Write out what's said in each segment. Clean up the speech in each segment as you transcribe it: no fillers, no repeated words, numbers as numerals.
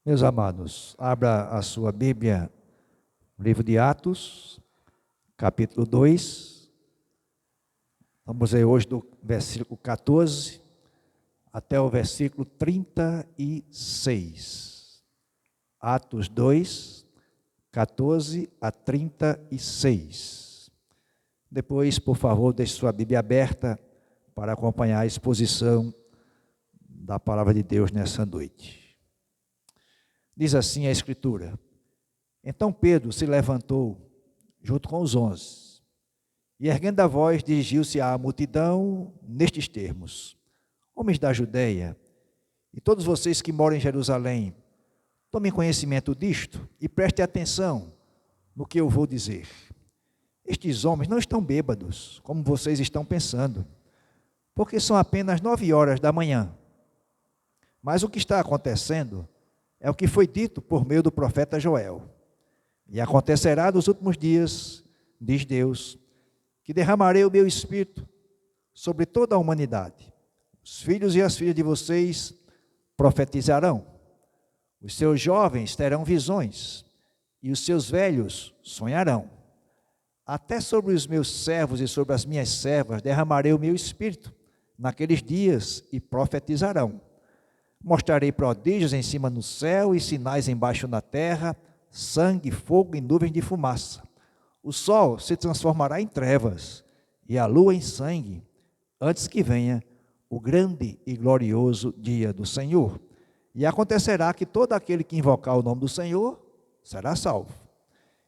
Meus amados, abra a sua Bíblia, no livro de Atos, capítulo 2. Vamos ler hoje do versículo 14 até o versículo 36. Atos 2, 14 a 36. Depois, por favor, deixe sua Bíblia aberta para acompanhar a exposição da palavra de Deus nessa noite. Diz assim a Escritura: Então Pedro se levantou junto com os 11 e, erguendo a voz, dirigiu-se à multidão nestes termos: Homens da Judeia, e todos vocês que moram em Jerusalém, tomem conhecimento disto e prestem atenção no que eu vou dizer. Estes homens não estão bêbados, como vocês estão pensando, porque são apenas 9 horas da manhã. Mas o que está acontecendo é o que foi dito por meio do profeta Joel. E acontecerá nos últimos dias, diz Deus, que derramarei o meu espírito sobre toda a humanidade. Os filhos e as filhas de vocês profetizarão. Os seus jovens terão visões e os seus velhos sonharão. Até sobre os meus servos e sobre as minhas servas derramarei o meu espírito naqueles dias e profetizarão. Mostrarei prodígios em cima no céu e sinais embaixo na terra, sangue, fogo e nuvens de fumaça. O sol se transformará em trevas e a lua em sangue, antes que venha o grande e glorioso dia do Senhor. E acontecerá que todo aquele que invocar o nome do Senhor será salvo.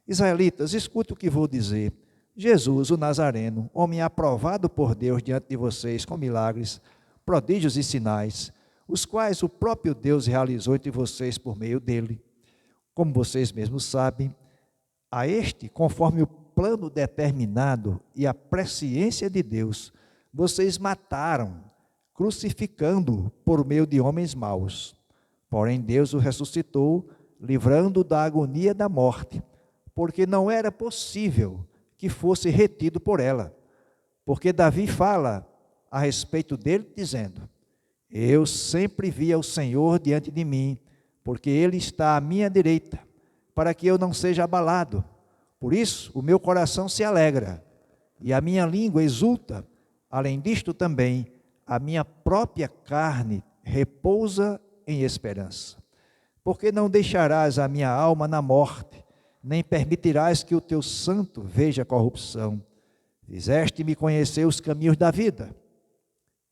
Israelitas, escute o que vou dizer. Jesus, o Nazareno, homem aprovado por Deus diante de vocês com milagres, prodígios e sinais, os quais o próprio Deus realizou entre vocês por meio dele. Como vocês mesmos sabem, a este, conforme o plano determinado e a presciência de Deus, vocês mataram, crucificando-o por meio de homens maus. Porém, Deus o ressuscitou, livrando-o da agonia da morte, porque não era possível que fosse retido por ela. Porque Davi fala a respeito dele, dizendo: Eu sempre via o Senhor diante de mim, porque Ele está à minha direita, para que eu não seja abalado. Por isso, o meu coração se alegra, e a minha língua exulta. Além disto também, a minha própria carne repousa em esperança. Porque não deixarás a minha alma na morte, nem permitirás que o teu santo veja corrupção. Fizeste-me conhecer os caminhos da vida,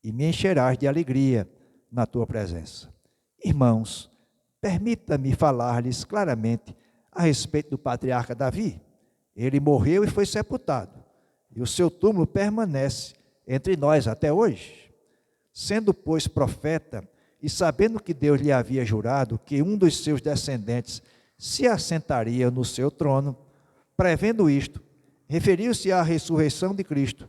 e me encherás de alegria na tua presença. Irmãos, permita-me falar-lhes claramente a respeito do patriarca Davi. Ele morreu e foi sepultado, e o seu túmulo permanece entre nós até hoje. Sendo, pois, profeta, e sabendo que Deus lhe havia jurado que um dos seus descendentes se assentaria no seu trono, prevendo isto, referiu-se à ressurreição de Cristo,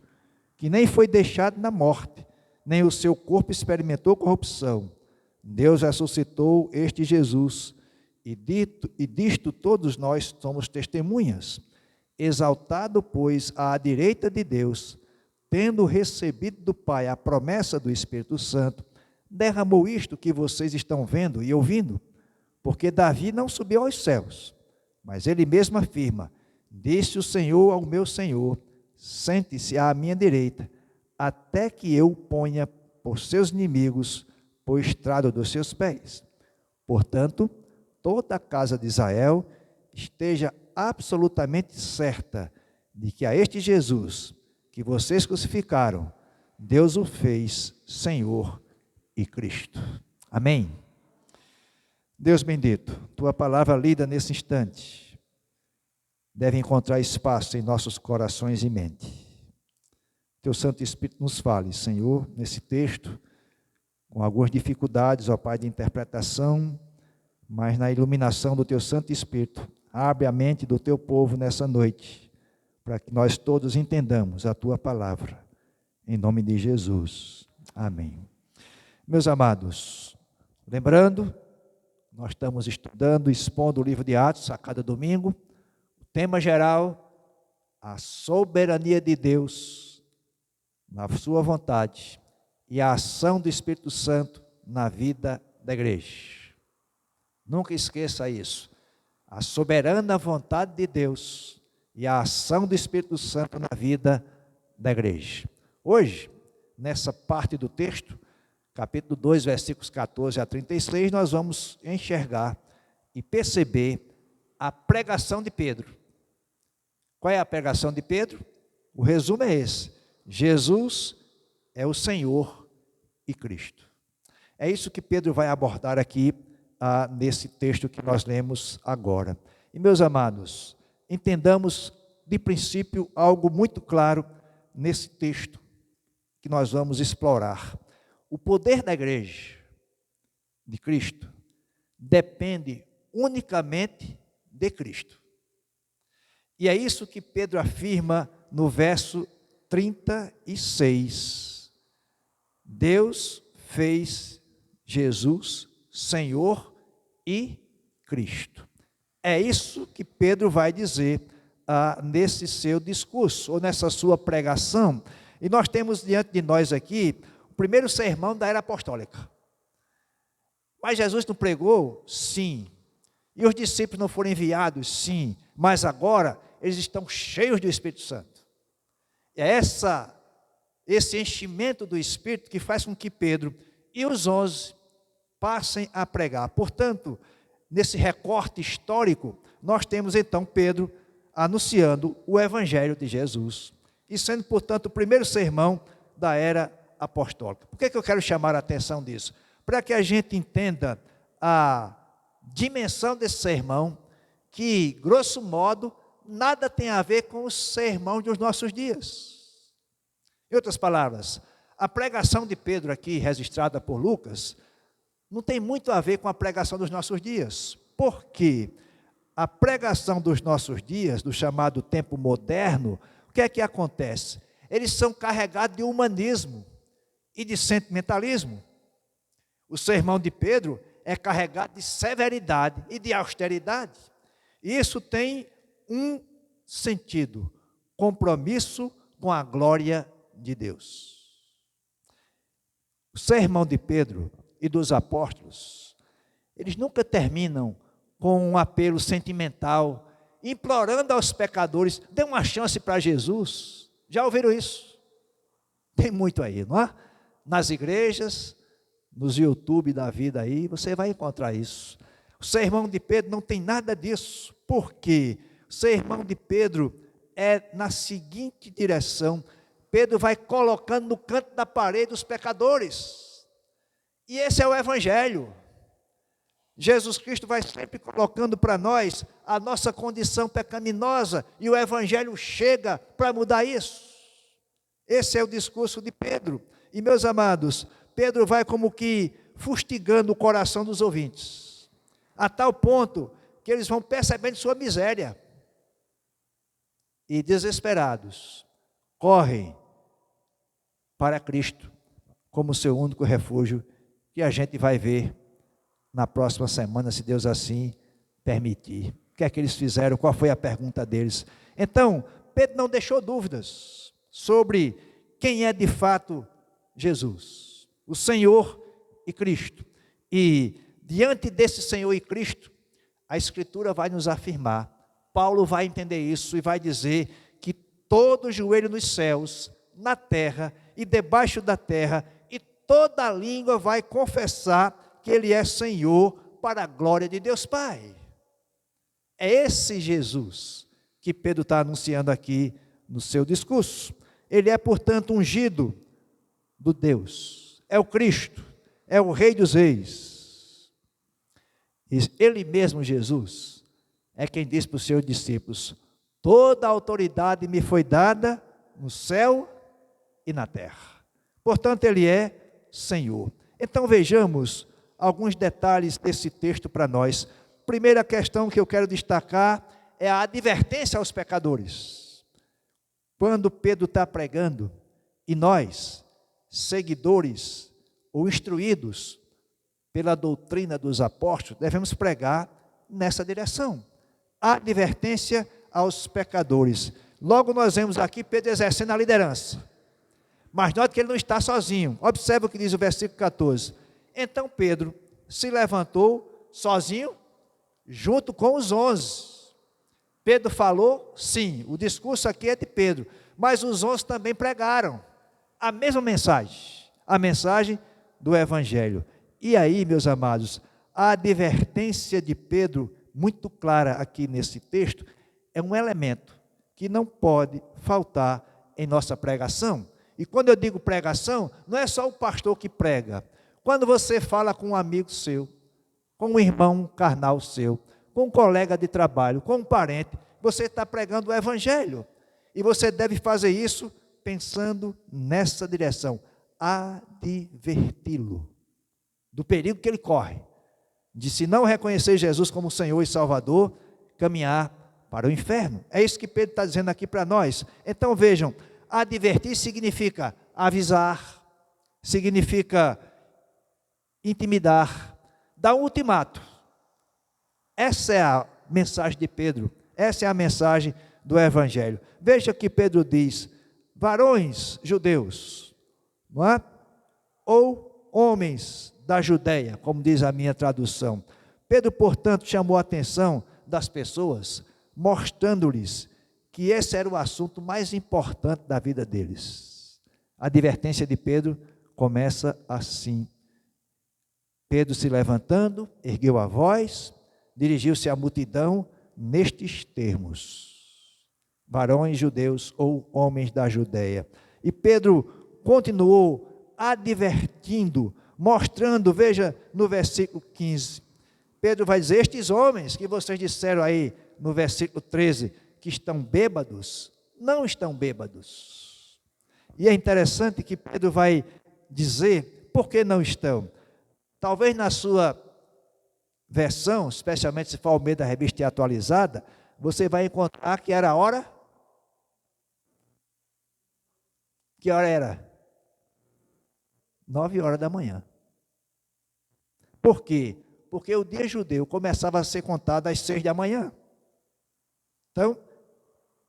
que nem foi deixado na morte, nem o seu corpo experimentou corrupção. Deus ressuscitou este Jesus, e disto todos nós somos testemunhas. Exaltado, pois, à direita de Deus, tendo recebido do Pai a promessa do Espírito Santo, derramou isto que vocês estão vendo e ouvindo, porque Davi não subiu aos céus, mas ele mesmo afirma: Disse o Senhor ao meu Senhor, sente-se à minha direita, até que eu o ponha por seus inimigos por estrado dos seus pés. Portanto, toda a casa de Israel esteja absolutamente certa de que a este Jesus, que vocês crucificaram, Deus o fez Senhor e Cristo. Amém? Deus bendito, tua palavra lida nesse instante deve encontrar espaço em nossos corações e mente. Teu Santo Espírito nos fale, Senhor, nesse texto, com algumas dificuldades, ó Pai, de interpretação, mas na iluminação do Teu Santo Espírito, abre a mente do Teu povo nessa noite, para que nós todos entendamos a Tua palavra, em nome de Jesus. Amém. Meus amados, lembrando, nós estamos estudando, expondo o livro de Atos a cada domingo, o tema geral, a soberania de Deus na sua vontade e a ação do Espírito Santo na vida da igreja. Nunca esqueça isso. A soberana vontade de Deus e a ação do Espírito Santo na vida da igreja. Hoje, nessa parte do texto, capítulo 2, versículos 14 a 36, nós vamos enxergar e perceber a pregação de Pedro. Qual é a pregação de Pedro? O resumo é esse: Jesus é o Senhor e Cristo. É isso que Pedro vai abordar aqui nesse texto que nós lemos agora. E, meus amados, entendamos de princípio algo muito claro nesse texto que nós vamos explorar. O poder da igreja de Cristo depende unicamente de Cristo. E é isso que Pedro afirma no verso 36. Deus fez Jesus Senhor e Cristo. É isso que Pedro vai dizer nesse seu discurso, ou nessa sua pregação. E nós temos diante de nós aqui o primeiro sermão da era apostólica. Mas Jesus não pregou? Sim. E os discípulos não foram enviados? Sim. Mas agora eles estão cheios do Espírito Santo. É esse enchimento do Espírito que faz com que Pedro e os 11 passem a pregar. Portanto, nesse recorte histórico, nós temos então Pedro anunciando o Evangelho de Jesus. E sendo, portanto, o primeiro sermão da era apostólica. Por que eu quero chamar a atenção disso? Para que a gente entenda a dimensão desse sermão, que, grosso modo, nada tem a ver com o sermão dos nossos dias. Em outras palavras, a pregação de Pedro aqui, registrada por Lucas, não tem muito a ver com a pregação dos nossos dias. Por quê? A pregação dos nossos dias, do chamado tempo moderno, o que é que acontece? Eles são carregados de humanismo e de sentimentalismo. O sermão de Pedro é carregado de severidade e de austeridade. E isso tem um sentido: compromisso com a glória de Deus. O sermão de Pedro e dos apóstolos, eles nunca terminam com um apelo sentimental, implorando aos pecadores: dê uma chance para Jesus. Já ouviram isso? Tem muito aí, não é? Nas igrejas, nos YouTube da vida aí, você vai encontrar isso. O sermão de Pedro não tem nada disso. Por quê? O sermão de Pedro é na seguinte direção: Pedro vai colocando no canto da parede os pecadores. E esse é o Evangelho. Jesus Cristo vai sempre colocando para nós a nossa condição pecaminosa, e o Evangelho chega para mudar isso. Esse é o discurso de Pedro. E, meus amados, Pedro vai como que fustigando o coração dos ouvintes, a tal ponto que eles vão percebendo sua miséria, e desesperados, correm para Cristo como seu único refúgio, que a gente vai ver na próxima semana, se Deus assim permitir. O que é que eles fizeram? Qual foi a pergunta deles? Então, Pedro não deixou dúvidas sobre quem é de fato Jesus, o Senhor e Cristo. E diante desse Senhor e Cristo, a Escritura vai nos afirmar, Paulo vai entender isso e vai dizer que todo joelho nos céus, na terra e debaixo da terra, e toda língua vai confessar que Ele é Senhor, para a glória de Deus Pai. É esse Jesus que Pedro está anunciando aqui no seu discurso. Ele é, portanto, ungido do Deus, é o Cristo, é o Rei dos Reis. Ele mesmo, Jesus, é quem diz para os seus discípulos: toda a autoridade me foi dada no céu e na terra. Portanto, Ele é Senhor. Então vejamos alguns detalhes desse texto para nós. Primeira questão que eu quero destacar é a advertência aos pecadores. Quando Pedro está pregando, e nós, seguidores ou instruídos pela doutrina dos apóstolos, devemos pregar nessa direção. A advertência aos pecadores. Logo nós vemos aqui Pedro exercendo a liderança. Mas note que ele não está sozinho. Observe o que diz o versículo 14. Então Pedro se levantou sozinho? junto com os 11. Pedro falou, sim, o discurso aqui é de Pedro, mas os 11 também pregaram a mesma mensagem, a mensagem do Evangelho. E aí, meus amados, a advertência de Pedro, muito clara aqui nesse texto, é um elemento que não pode faltar em nossa pregação. E quando eu digo pregação, não é só o pastor que prega. Quando você fala com um amigo seu, com um irmão carnal seu, com um colega de trabalho, com um parente, você está pregando o Evangelho. E você deve fazer isso pensando nessa direção, adverti-lo do perigo que ele corre, de se não reconhecer Jesus como Senhor e Salvador, caminhar para o inferno. É isso que Pedro está dizendo aqui para nós. Então vejam, advertir significa avisar, significa intimidar, dar um ultimato. Essa é a mensagem de Pedro, essa é a mensagem do Evangelho. Veja que Pedro diz, varões judeus, não é? Ou homens da Judeia, como diz a minha tradução. Pedro, portanto, chamou a atenção das pessoas, mostrando-lhes que esse era o assunto mais importante da vida deles. A advertência de Pedro começa assim. Pedro, se levantando, ergueu a voz, dirigiu-se à multidão nestes termos: varões judeus ou homens da Judeia. E Pedro continuou advertindo, mostrando, veja no versículo 15, Pedro vai dizer, estes homens que vocês disseram aí no versículo 13, que estão bêbados, não estão bêbados. E é interessante que Pedro vai dizer, por que não estão? Talvez na sua versão, especialmente se for Almeida Revista Atualizada, você vai encontrar que era a hora. Que hora era? 9 horas da manhã. Por quê? Porque o dia judeu começava a ser contado às 6 da manhã. Então,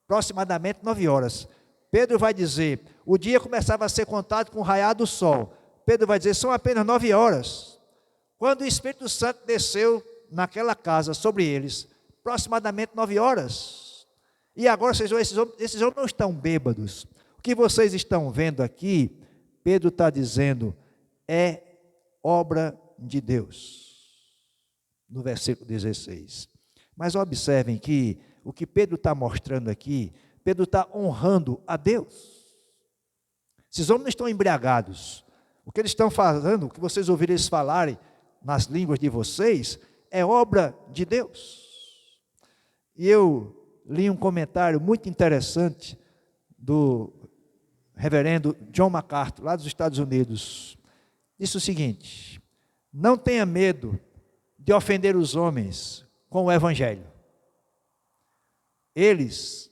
aproximadamente 9 horas. Pedro vai dizer, o dia começava a ser contado com o raiar do sol. Pedro vai dizer, são apenas 9 horas. Quando o Espírito Santo desceu naquela casa sobre eles, aproximadamente 9 horas. E agora esses homens não estão bêbados. O que vocês estão vendo aqui, Pedro está dizendo, é obra de Deus. No versículo 16. Mas observem que o que Pedro está mostrando aqui, Pedro está honrando a Deus. Esses homens não estão embriagados. O que eles estão falando, o que vocês ouviram eles falarem nas línguas de vocês, é obra de Deus. E eu li um comentário muito interessante do reverendo John MacArthur, lá dos Estados Unidos. Disse o seguinte: não tenha medo de ofender os homens com o Evangelho. Eles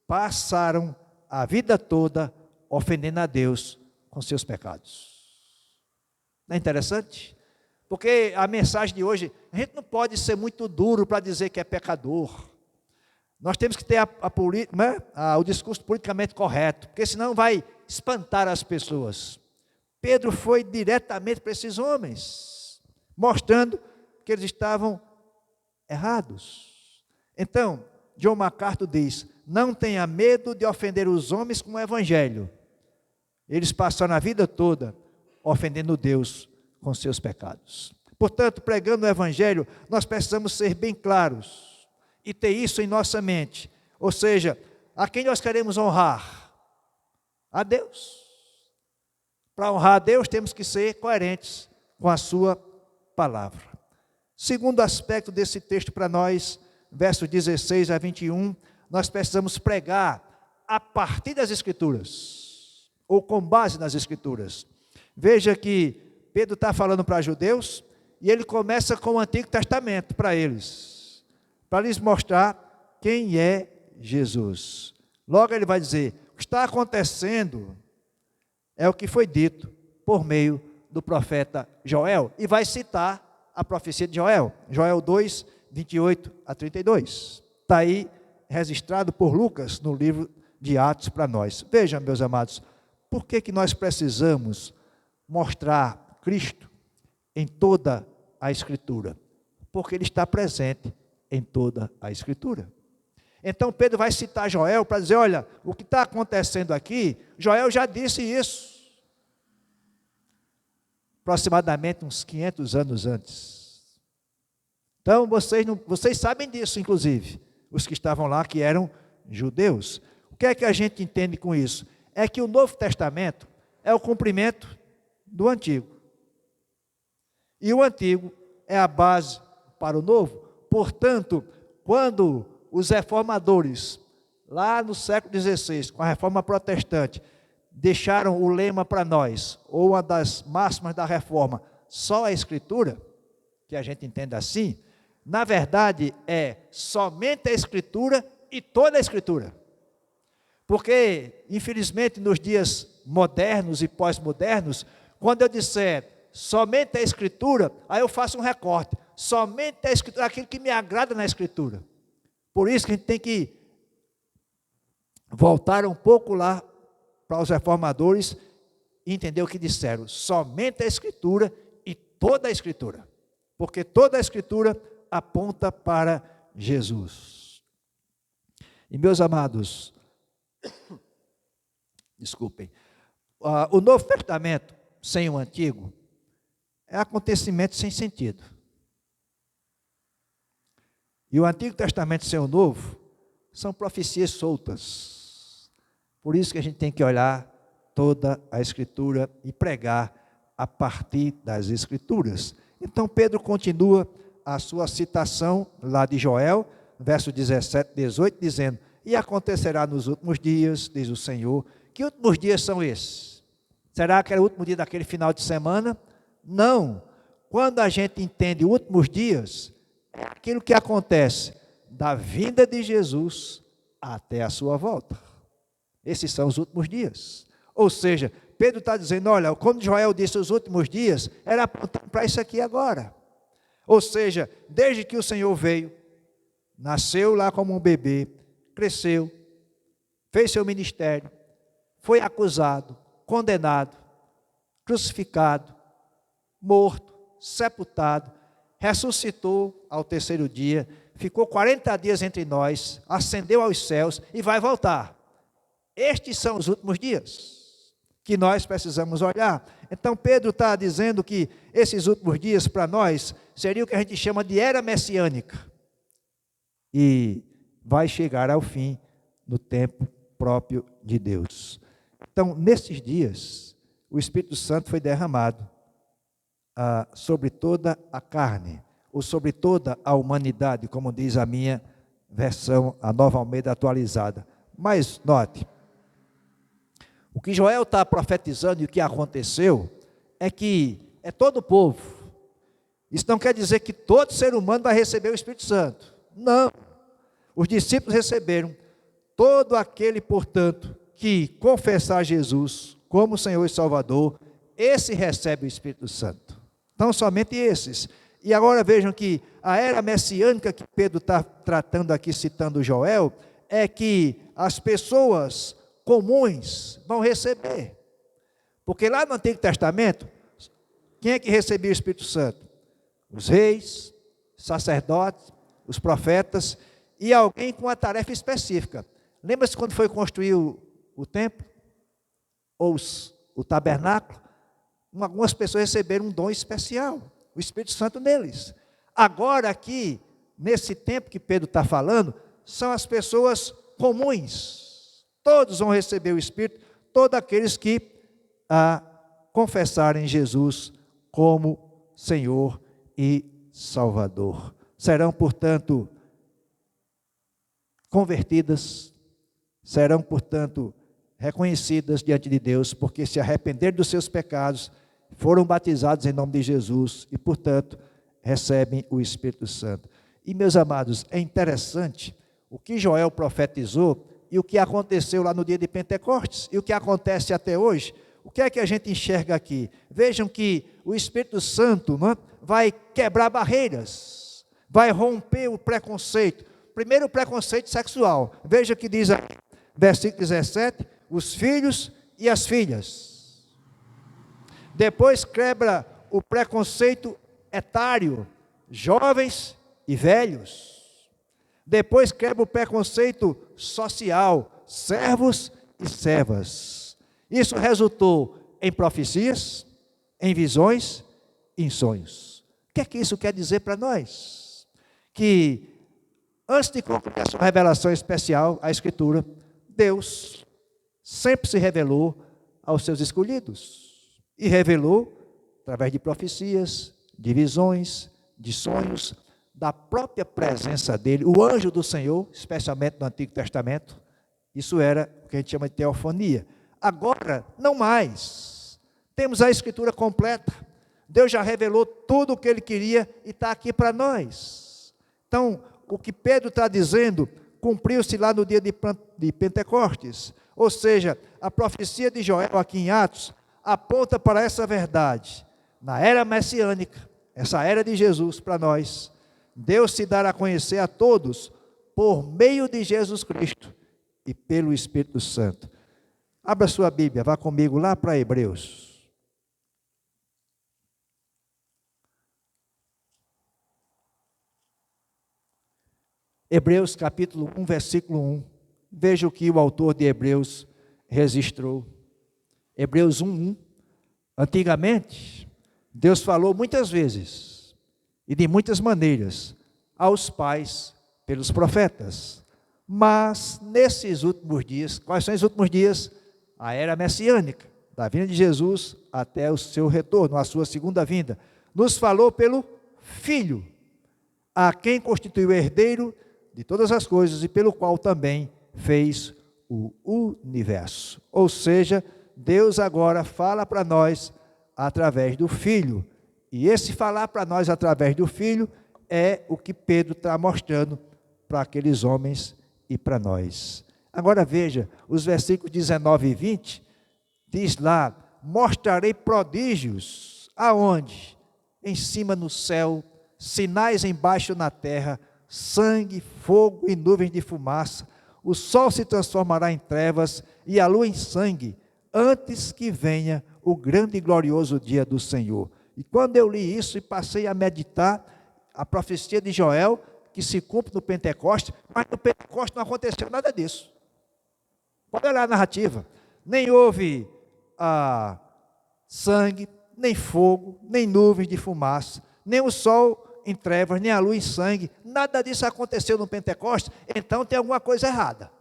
passaram a vida toda ofendendo a Deus com seus pecados. Não é interessante? Porque a mensagem de hoje, a gente não pode ser muito duro para dizer que é pecador. Nós temos que ter o discurso politicamente correto, porque senão vai espantar as pessoas. Pedro foi diretamente para esses homens, mostrando que eles estavam errados. Então, John MacArthur diz, não tenha medo de ofender os homens com o Evangelho. Eles passaram a vida toda ofendendo Deus com seus pecados. Portanto, pregando o Evangelho, nós precisamos ser bem claros e ter isso em nossa mente. Ou seja, a quem nós queremos honrar? A Deus. Para honrar a Deus, temos que ser coerentes com a sua palavra. Segundo aspecto desse texto para nós, versos 16 a 21, nós precisamos pregar a partir das Escrituras, ou com base nas Escrituras. Veja que Pedro está falando para judeus, e ele começa com o Antigo Testamento para eles, para lhes mostrar quem é Jesus. Logo ele vai dizer, o que está acontecendo é o que foi dito por meio do profeta Joel, e vai citar a profecia de Joel, Joel 2, 28 a 32. Está aí registrado por Lucas no livro de Atos para nós. Vejam, meus amados, por que nós precisamos mostrar Cristo em toda a Escritura? Porque Ele está presente em toda a Escritura. Então Pedro vai citar Joel para dizer, olha, o que está acontecendo aqui, Joel já disse isso, aproximadamente uns 500 anos antes. Então vocês sabem disso, inclusive, os que estavam lá, que eram judeus. O que é que a gente entende com isso? É que o Novo Testamento é o cumprimento do Antigo. E o Antigo é a base para o Novo. Portanto, quando os reformadores, lá no século XVI, com a reforma protestante, deixaram o lema para nós, ou uma das máximas da reforma, só a Escritura, que a gente entende assim, na verdade é somente a Escritura e toda a Escritura. Porque, infelizmente, nos dias modernos e pós-modernos, quando eu disser somente a Escritura, aí eu faço um recorte. Somente a Escritura, aquilo que me agrada na Escritura. Por isso que a gente tem que voltar um pouco lá para os reformadores e entender o que disseram. Somente a Escritura e toda a Escritura. Porque toda a Escritura aponta para Jesus. E meus amados, desculpem, o Novo Testamento sem o Antigo é acontecimento sem sentido. E o Antigo Testamento sem o Novo são profecias soltas. Por isso que a gente tem que olhar toda a Escritura e pregar a partir das Escrituras. Então Pedro continua a sua citação lá de Joel, verso 17, 18, dizendo: e acontecerá nos últimos dias, diz o Senhor. Que últimos dias são esses? Será que era o último dia daquele final de semana? Não. Quando a gente entende últimos dias, é aquilo que acontece da vinda de Jesus até a sua volta. Esses são os últimos dias. Ou seja, Pedro está dizendo, olha, quando Joel disse os últimos dias, era apontando para isso aqui agora. Ou seja, desde que o Senhor veio, nasceu lá como um bebê, cresceu, fez seu ministério, foi acusado, condenado, crucificado, morto, sepultado, ressuscitou ao terceiro dia, ficou 40 dias entre nós, ascendeu aos céus e vai voltar. Estes são os últimos dias que nós precisamos olhar. Então Pedro está dizendo que esses últimos dias para nós seria o que a gente chama de era messiânica. E vai chegar ao fim no tempo próprio de Deus. Então, nesses dias, o Espírito Santo foi derramado sobre toda a carne, ou sobre toda a humanidade, como diz a minha versão, a Nova Almeida atualizada. Mas, note, o que Joel está profetizando e o que aconteceu é que é todo o povo. Isso não quer dizer que todo ser humano vai receber o Espírito Santo. Não. Os discípulos receberam. Todo aquele, portanto, que confessar Jesus como Senhor e Salvador, esse recebe o Espírito Santo. Então, somente esses. E agora vejam que a era messiânica que Pedro está tratando aqui, citando Joel, é que as pessoas comuns vão receber. Porque lá no Antigo Testamento, quem é que recebia o Espírito Santo? Os reis, sacerdotes, os profetas e alguém com uma tarefa específica. Lembra-se quando foi construir o templo? Ou o tabernáculo? Algumas pessoas receberam um dom especial, o Espírito Santo neles. Agora aqui, nesse tempo que Pedro está falando, são as pessoas comuns. Todos vão receber o Espírito, todos aqueles que confessarem Jesus como Senhor e Salvador. Serão, portanto, convertidas, serão, portanto, reconhecidas diante de Deus, porque se arrependeram dos seus pecados, foram batizados em nome de Jesus e, portanto, recebem o Espírito Santo. E, meus amados, é interessante o que Joel profetizou e o que aconteceu lá no dia de Pentecostes e o que acontece até hoje. O que é que a gente enxerga aqui? Vejam que o Espírito Santo, não é, vai quebrar barreiras, vai romper o preconceito. Primeiro, o preconceito sexual. Veja o que diz aqui, versículo 17, os filhos e as filhas. Depois quebra o preconceito etário, jovens e velhos. Depois quebra o preconceito social, servos e servas. Isso resultou em profecias, em visões e em sonhos. O que é que isso quer dizer para nós? Que antes de concluir a sua revelação especial, a Escritura, Deus sempre se revelou aos seus escolhidos. E revelou através de profecias, de visões, de sonhos, da própria presença dele, o anjo do Senhor, especialmente no Antigo Testamento. Isso era o que a gente chama de teofonia. Agora, não mais. Temos a Escritura completa. Deus já revelou tudo o que Ele queria e está aqui para nós. Então, o que Pedro está dizendo, cumpriu-se lá no dia de Pentecostes. Ou seja, a profecia de Joel aqui em Atos, aponta para essa verdade. Na era messiânica, essa era de Jesus para nós, Deus se dará a conhecer a todos, por meio de Jesus Cristo e pelo Espírito Santo. Abra sua Bíblia, vá comigo lá para Hebreus. Hebreus capítulo 1, versículo 1. Veja o que o autor de Hebreus registrou. Hebreus 1, 1. Antigamente, Deus falou muitas vezes e de muitas maneiras aos pais pelos profetas. Mas nesses últimos dias, quais são os últimos dias? A era messiânica, da vinda de Jesus até o seu retorno, a sua segunda vinda. Nos falou pelo Filho, a quem constituiu herdeiro de todas as coisas e pelo qual também fez o universo. Ou seja, Deus agora fala para nós através do Filho. E esse falar para nós através do Filho é o que Pedro está mostrando para aqueles homens e para nós. Agora veja, os versículos 19 e 20, diz lá, mostrarei prodígios, aonde? Em cima no céu, sinais embaixo na terra, sangue, fogo e nuvens de fumaça. O sol se transformará em trevas e a lua em sangue, antes que venha o grande e glorioso dia do Senhor. E quando eu li isso e passei a meditar, a profecia de Joel, que se cumpre no Pentecostes, mas no Pentecostes não aconteceu nada disso. Pode olhar a narrativa. Nem houve sangue, nem fogo, nem nuvens de fumaça, nem o sol em trevas, nem a lua em sangue. Nada disso aconteceu no Pentecostes, então tem alguma coisa errada.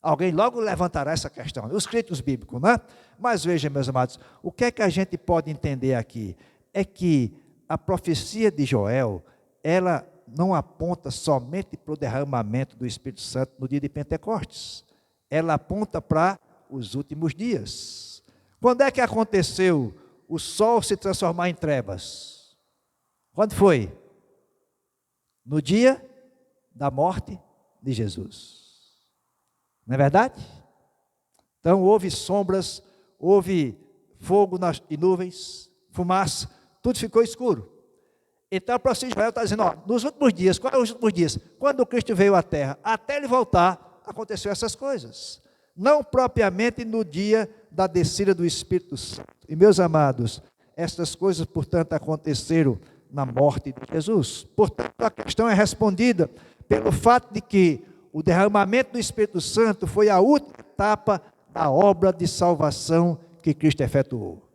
Alguém logo levantará essa questão, os escritos bíblicos, não é? Mas veja, meus amados, o que é que a gente pode entender aqui? É que a profecia de Joel, ela não aponta somente para o derramamento do Espírito Santo no dia de Pentecostes. Ela aponta para os últimos dias. Quando é que aconteceu o sol se transformar em trevas? Quando foi? No dia da morte de Jesus. Não é verdade? Então houve sombras, houve fogo e nuvens, fumaça, tudo ficou escuro. Então o profeta Joel está dizendo, nos últimos dias, quais são os últimos dias? Quando Cristo veio à terra, até ele voltar, aconteceu essas coisas. Não propriamente no dia da descida do Espírito Santo. E meus amados, essas coisas, portanto, aconteceram na morte de Jesus. Portanto, a questão é respondida pelo fato de que o derramamento do Espírito Santo foi a última etapa da obra de salvação que Cristo efetuou.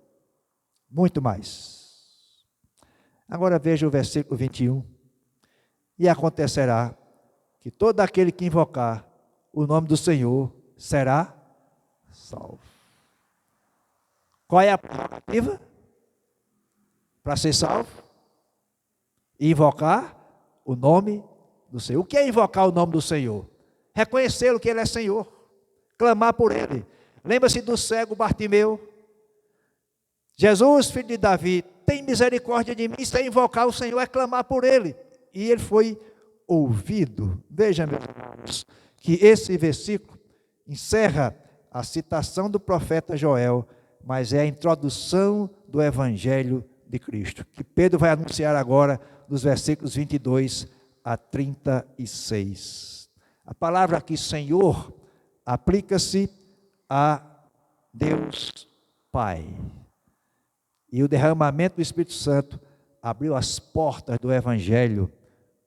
Muito mais. Agora veja o versículo 21. E acontecerá que todo aquele que invocar o nome do Senhor será salvo. Qual é a prerrogativa para ser salvo? Invocar o nome do Senhor. O que é invocar o nome do Senhor? Reconhecê-lo que Ele é Senhor. Clamar por Ele. Lembra-se do cego Bartimeu? Jesus, filho de Davi, tem misericórdia de mim. Isso é invocar o Senhor, é clamar por Ele. E ele foi ouvido. Veja, meus irmãos, que esse versículo encerra a citação do profeta Joel, mas é a introdução do Evangelho de Cristo, que Pedro vai anunciar agora nos versículos 22 a 36. A palavra aqui, Senhor, aplica-se a Deus Pai. E o derramamento do Espírito Santo abriu as portas do Evangelho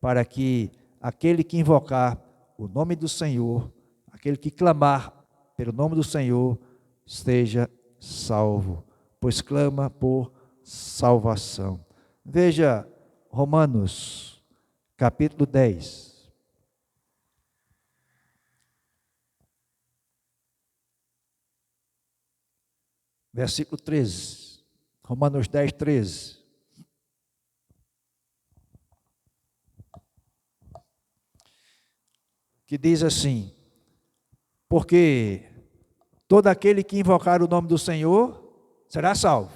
para que aquele que invocar o nome do Senhor, aquele que clamar pelo nome do Senhor, seja salvo, pois clama por salvação. Veja Romanos, capítulo 10. Versículo 13. Romanos 10, 13. Que diz assim: porque todo aquele que invocar o nome do Senhor será salvo.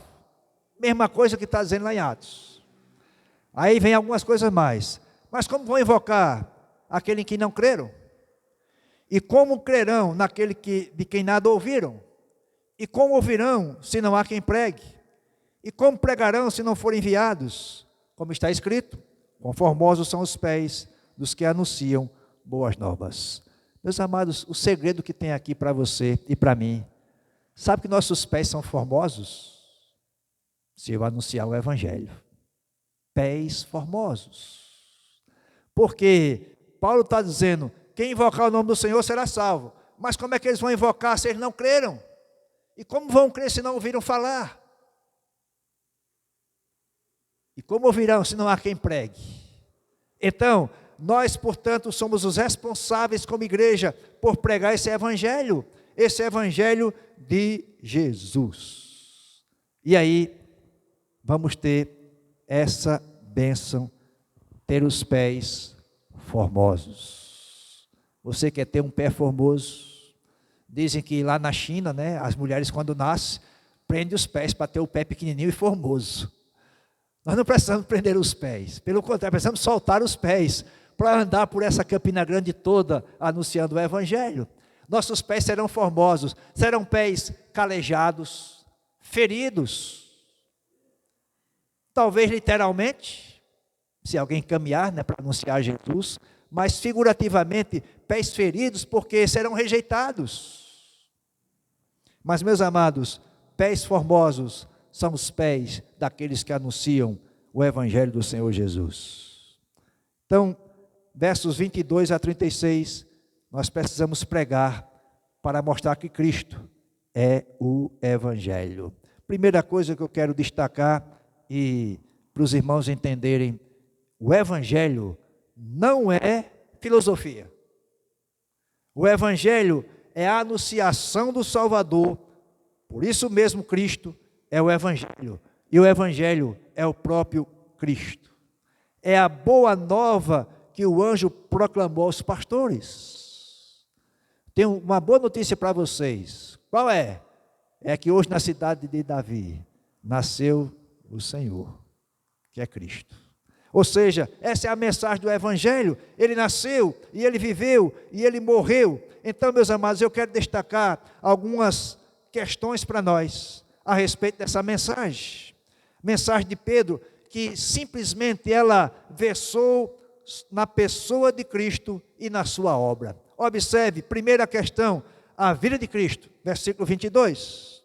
Mesma coisa que está dizendo lá em Atos. Aí vem algumas coisas mais. Mas como vão invocar aquele em que não creram? E como crerão naquele de quem nada ouviram? E como ouvirão se não há quem pregue? E como pregarão se não forem enviados? Como está escrito: conformosos são os pés dos que anunciam boas novas. Meus amados, o segredo que tem aqui para você e para mim, sabe que nossos pés são formosos? Se eu anunciar o Evangelho. Pés formosos. Porque Paulo está dizendo, quem invocar o nome do Senhor será salvo. Mas como é que eles vão invocar se eles não creram? E como vão crer se não ouviram falar? E como ouvirão se não há quem pregue? Então, nós, portanto, somos os responsáveis como igreja por pregar esse evangelho de Jesus. E aí, vamos ter essa bênção, ter os pés formosos. Você quer ter um pé formoso? Dizem que lá na China, né, as mulheres quando nascem, prendem os pés para ter o pé pequenininho e formoso. Nós não precisamos prender os pés, pelo contrário, precisamos soltar os pés, para andar por essa Campina Grande toda, anunciando o Evangelho. Nossos pés serão formosos, serão pés calejados, feridos, talvez literalmente, se alguém caminhar, né, para anunciar Jesus, mas figurativamente, pés feridos, porque serão rejeitados. Mas, meus amados, pés formosos são os pés daqueles que anunciam o Evangelho do Senhor Jesus. Então, versos 22 a 36, nós precisamos pregar para mostrar que Cristo é o Evangelho. Primeira coisa que eu quero destacar e para os irmãos entenderem, o Evangelho não é filosofia. O Evangelho é a anunciação do Salvador, por isso mesmo Cristo é o Evangelho, e o Evangelho é o próprio Cristo. É a boa nova que o anjo proclamou aos pastores. Tenho uma boa notícia para vocês. Qual é? É que hoje na cidade de Davi nasceu o Senhor, que é Cristo. Ou seja, essa é a mensagem do Evangelho. Ele nasceu, e ele viveu, e ele morreu. Então, meus amados, eu quero destacar algumas questões para nós a respeito dessa mensagem. Mensagem de Pedro, que simplesmente ela versou na pessoa de Cristo e na sua obra. Observe, primeira questão, a vida de Cristo, versículo 22.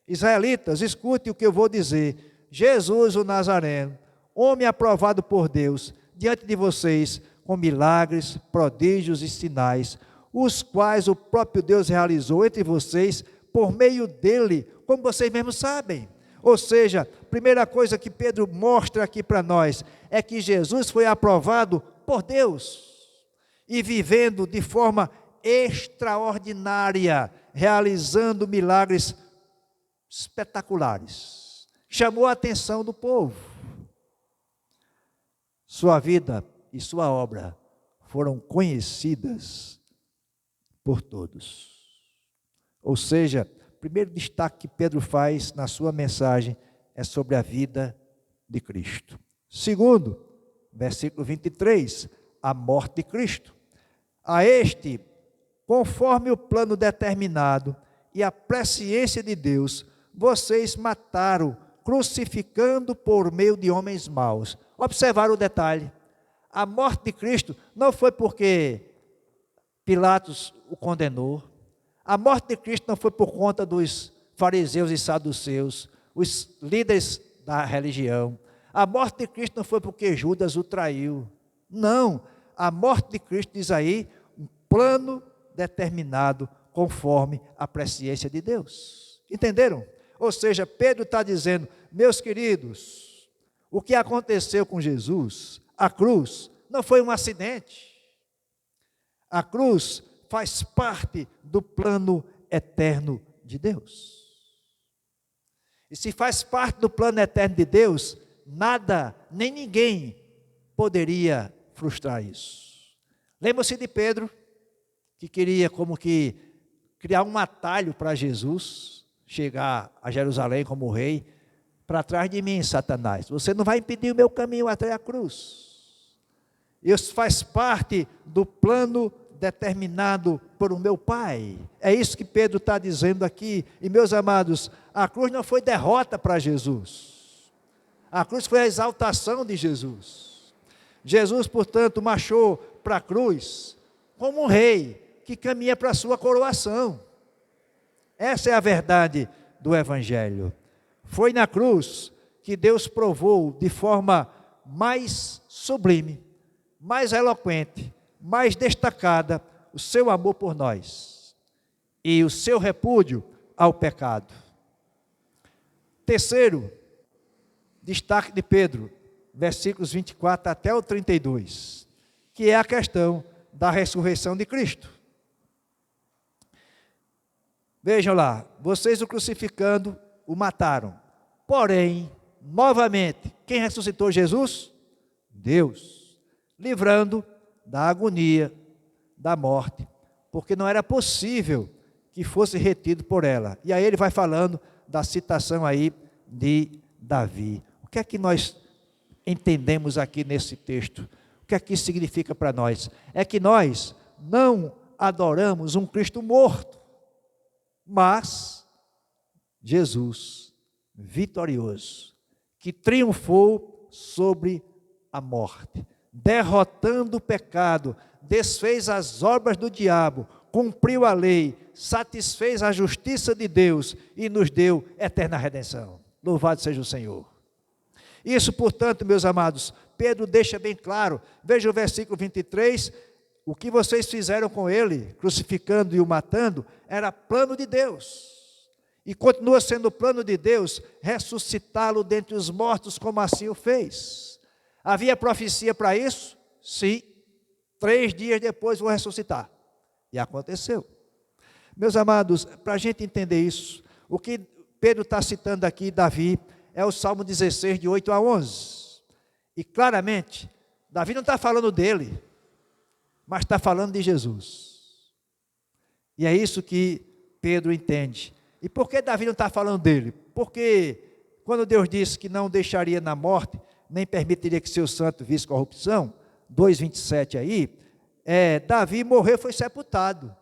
Israelitas, escute o que eu vou dizer. Jesus o Nazareno, homem aprovado por Deus, diante de vocês, com milagres, prodígios e sinais, os quais o próprio Deus realizou entre vocês, por meio dele, como vocês mesmos sabem. Ou seja, primeira coisa que Pedro mostra aqui para nós, é que Jesus foi aprovado por Deus, e vivendo de forma extraordinária, realizando milagres espetaculares. Chamou a atenção do povo. Sua vida e sua obra foram conhecidas por todos. Ou seja, o primeiro destaque que Pedro faz na sua mensagem é sobre a vida de Cristo. Segundo, versículo 23, a morte de Cristo. A este, conforme o plano determinado e a presciência de Deus, vocês mataram, crucificando por meio de homens maus. Observaram o detalhe. A morte de Cristo não foi porque Pilatos o condenou. A morte de Cristo não foi por conta dos fariseus e saduceus, os líderes da religião. A morte de Cristo não foi porque Judas o traiu. Não. a morte de Cristo, diz aí, um plano determinado conforme a presciência de Deus. Entenderam? Ou seja, Pedro está dizendo, meus queridos, o que aconteceu com Jesus, a cruz, não foi um acidente. A cruz faz parte do plano eterno de Deus. E se faz parte do plano eterno de Deus, nada, nem ninguém poderia frustrar isso. Lembra-se de Pedro, que queria como que criar um atalho para Jesus chegar a Jerusalém como rei. Para trás de mim, Satanás, você não vai impedir o meu caminho até a cruz. Isso faz parte do plano determinado por o meu Pai. É isso que Pedro está dizendo aqui. E meus amados, a cruz não foi derrota para Jesus. A cruz foi a exaltação de Jesus. Jesus, portanto, marchou para a cruz como um rei que caminha para a sua coroação. Essa é a verdade do Evangelho. Foi na cruz que Deus provou de forma mais sublime, mais eloquente, mais destacada, o seu amor por nós e o seu repúdio ao pecado. Terceiro destaque de Pedro, versículos 24 até o 32, que é a questão da ressurreição de Cristo. Vejam lá, vocês o crucificando, o mataram. Porém, novamente, quem ressuscitou Jesus? Deus, livrando da agonia, da morte, porque não era possível que fosse retido por ela. E aí ele vai falando da citação aí de Davi. O que é que nós entendemos aqui nesse texto? O que é que isso significa para nós? É que nós não adoramos um Cristo morto, mas Jesus vitorioso, que triunfou sobre a morte, derrotando o pecado, desfez as obras do diabo, cumpriu a lei, satisfez a justiça de Deus e nos deu eterna redenção. Louvado seja o Senhor. Isso, portanto, meus amados, Pedro deixa bem claro. Veja o versículo 23, o que vocês fizeram com ele, crucificando e o matando, era plano de Deus. E continua sendo plano de Deus ressuscitá-lo dentre os mortos, como assim o fez. Havia profecia para isso? Sim. 3 dias depois vou ressuscitar. E aconteceu. Meus amados, para a gente entender isso, o que Pedro está citando aqui, Davi, é o Salmo 16, de 8 a 11. E claramente, Davi não está falando dele, mas está falando de Jesus. E é isso que Pedro entende. E por que Davi não está falando dele? Porque quando Deus disse que não deixaria na morte, nem permitiria que seu santo visse corrupção, 2,27 aí, Davi morreu, foi sepultado,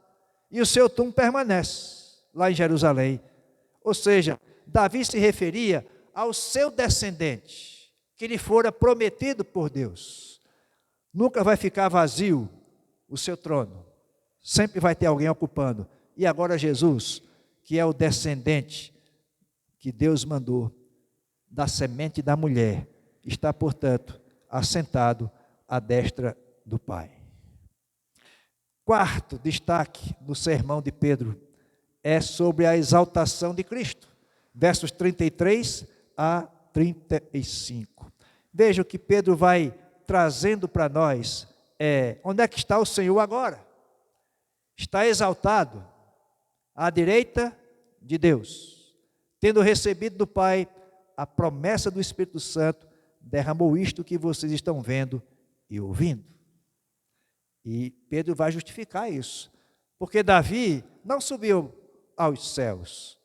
e o seu túmulo permanece lá em Jerusalém. Ou seja, Davi se referia ao seu descendente, que lhe fora prometido por Deus. Nunca vai ficar vazio o seu trono, sempre vai ter alguém ocupando. E agora Jesus, que é o descendente que Deus mandou, da semente da mulher, está, portanto, assentado à destra do Pai. Quarto destaque do sermão de Pedro é sobre a exaltação de Cristo, versos 33 a 35. Veja o que Pedro vai trazendo para nós. Onde é que está o Senhor agora? Está exaltado à direita de Deus, tendo recebido do Pai a promessa do Espírito Santo, derramou isto que vocês estão vendo e ouvindo. E Pedro vai justificar isso, porque Davi não subiu aos céus,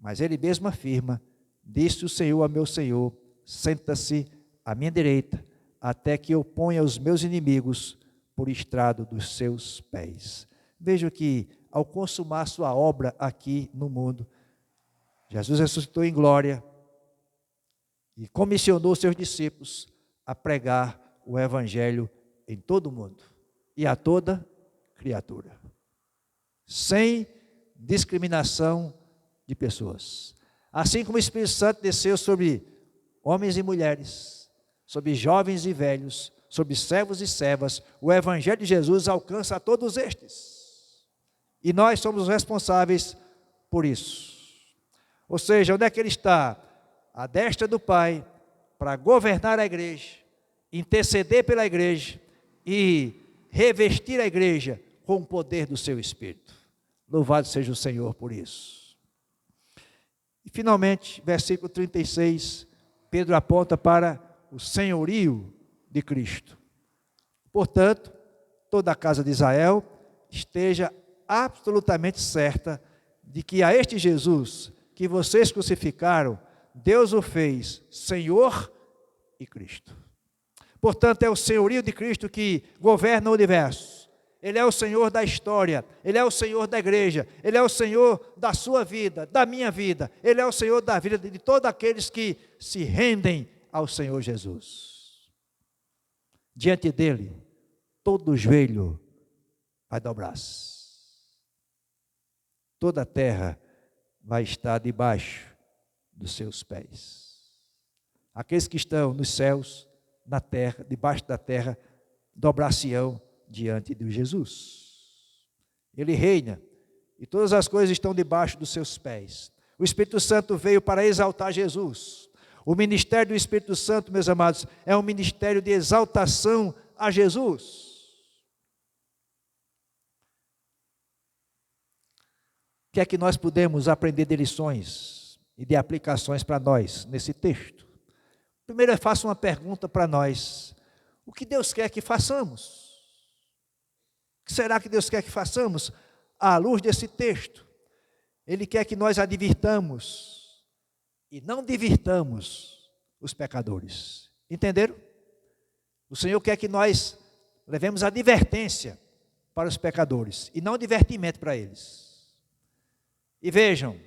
mas ele mesmo afirma, disse o Senhor a meu Senhor, senta-se à minha direita, até que eu ponha os meus inimigos por estrado dos seus pés. Veja que, ao consumar sua obra aqui no mundo, Jesus ressuscitou em glória e comissionou seus discípulos a pregar o Evangelho em todo o mundo e a toda criatura, sem discriminação de pessoas. Assim como o Espírito Santo desceu sobre homens e mulheres, sobre jovens e velhos, sobre servos e servas, o Evangelho de Jesus alcança a todos estes. E nós somos os responsáveis por isso. Ou seja, onde é que ele está? À destra do Pai, para governar a igreja, interceder pela igreja e revestir a igreja com o poder do seu Espírito. Louvado seja o Senhor por isso. E finalmente, versículo 36, Pedro aponta para o senhorio de Cristo. Portanto, toda a casa de Israel esteja absolutamente certa de que a este Jesus que vocês crucificaram, Deus o fez Senhor e Cristo. Portanto, é o senhorio de Cristo que governa o universo. Ele é o Senhor da história, Ele é o Senhor da igreja, Ele é o Senhor da sua vida, da minha vida, Ele é o Senhor da vida de todos aqueles que se rendem ao Senhor Jesus. Diante dele, todo joelho vai dobrar-se. Toda a terra vai estar debaixo dos seus pés. Aqueles que estão nos céus, na terra, debaixo da terra, dobrar-se-ão diante de Jesus. Ele reina e todas as coisas estão debaixo dos seus pés. O Espírito Santo veio para exaltar Jesus. O ministério do Espírito Santo, meus amados, é um ministério de exaltação a Jesus. O que é que nós podemos aprender de lições e de aplicações para nós nesse texto? Primeiro eu faço uma pergunta para nós. O que Deus quer que façamos? O que será que Deus quer que façamos à luz desse texto? Ele quer que nós advirtamos e não divirtamos os pecadores. Entenderam? O Senhor quer que nós levemos advertência para os pecadores e não divertimento para eles. E vejam,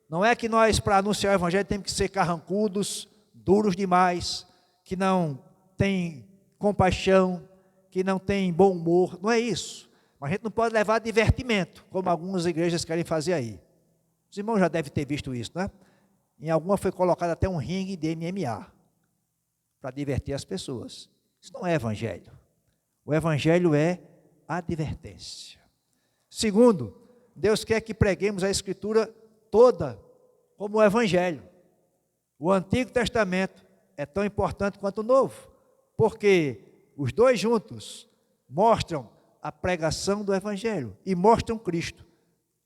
não é que nós, para anunciar o Evangelho, temos que ser carrancudos, duros demais, que não tem compaixão, que não tem bom humor, não é isso. Mas a gente não pode levar divertimento, como algumas igrejas querem fazer aí. Os irmãos já devem ter visto isso, né? Em alguma foi colocado até um ringue de MMA, para divertir as pessoas. Isso não é Evangelho. O Evangelho é advertência. Segundo, Deus quer que preguemos a Escritura toda como o Evangelho. O Antigo Testamento é tão importante quanto o Novo, porque os dois juntos mostram a pregação do Evangelho e mostram Cristo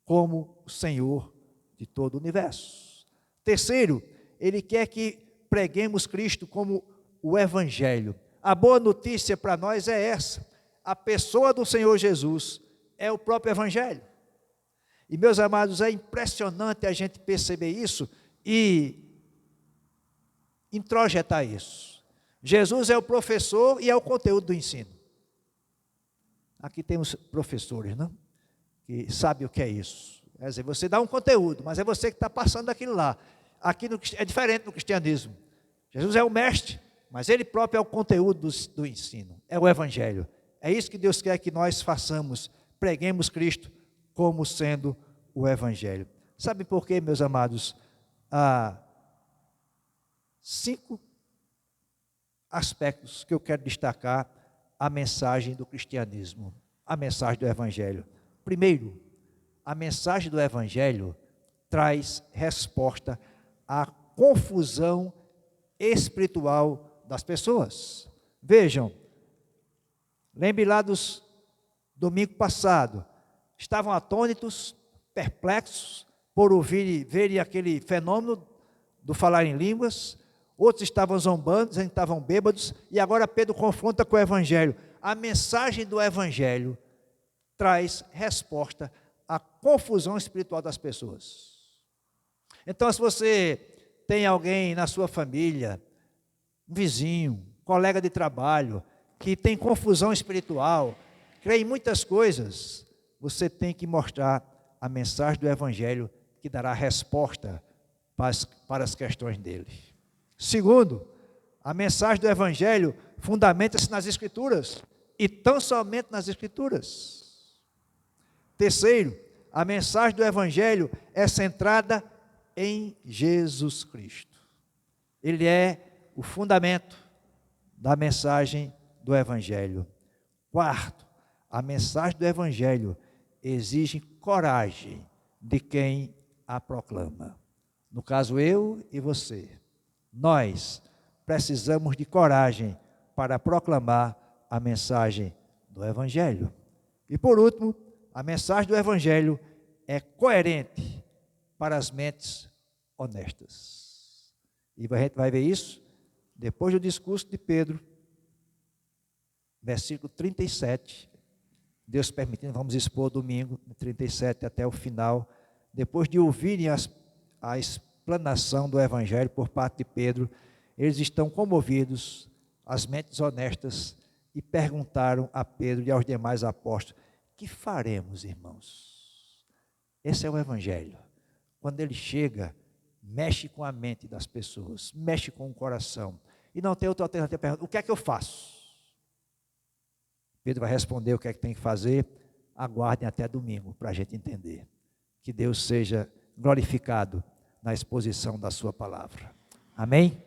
como o Senhor de todo o universo. Terceiro, Ele quer que preguemos Cristo como o Evangelho. A boa notícia para nós é essa: a pessoa do Senhor Jesus é o próprio Evangelho. E, meus amados, é impressionante a gente perceber isso e introjetar isso. Jesus é o professor e é o conteúdo do ensino. Aqui temos professores, não? Que sabem o que é isso. Quer dizer, você dá um conteúdo, mas é você que está passando aquilo lá. Aqui é diferente no cristianismo. Jesus é o mestre, mas Ele próprio é o conteúdo do ensino. É o Evangelho. É isso que Deus quer que nós façamos. Preguemos Cristo como sendo o Evangelho. Sabe por quê, meus amados? Há 5 aspectos que eu quero destacar a mensagem do cristianismo, a mensagem do Evangelho. Primeiro, a mensagem do Evangelho traz resposta à confusão espiritual das pessoas. Vejam, lembre lá dos domingo passado, estavam atônitos, perplexos, por verem aquele fenômeno do falar em línguas. Outros estavam zombando, dizendo que estavam bêbados, e agora Pedro confronta com o Evangelho. A mensagem do Evangelho traz resposta à confusão espiritual das pessoas. Então, se você tem alguém na sua família, um vizinho, colega de trabalho, que tem confusão espiritual, crê em muitas coisas, você tem que mostrar a mensagem do Evangelho que dará resposta para as questões dele. Segundo, a mensagem do Evangelho fundamenta-se nas Escrituras, e tão somente nas Escrituras. Terceiro, a mensagem do Evangelho é centrada em Jesus Cristo. Ele é o fundamento da mensagem do Evangelho. Quarto, a mensagem do Evangelho exige coragem de quem a proclama. No caso, eu e você. Nós precisamos de coragem para proclamar a mensagem do Evangelho. E por último, a mensagem do Evangelho é coerente para as mentes honestas. E a gente vai ver isso depois do discurso de Pedro, versículo 37. Deus permitindo, vamos expor domingo, 37 até o final. Depois de ouvirem a explanação do Evangelho por parte de Pedro, eles estão comovidos, as mentes honestas, e perguntaram a Pedro e aos demais apóstolos: que faremos, irmãos? Esse é o Evangelho. Quando ele chega, mexe com a mente das pessoas, mexe com o coração. E não tem outra alternativa, pergunta: o que é que eu faço? Pedro vai responder o que é que tem que fazer. Aguardem até domingo para a gente entender. Que Deus seja glorificado na exposição da sua palavra. Amém?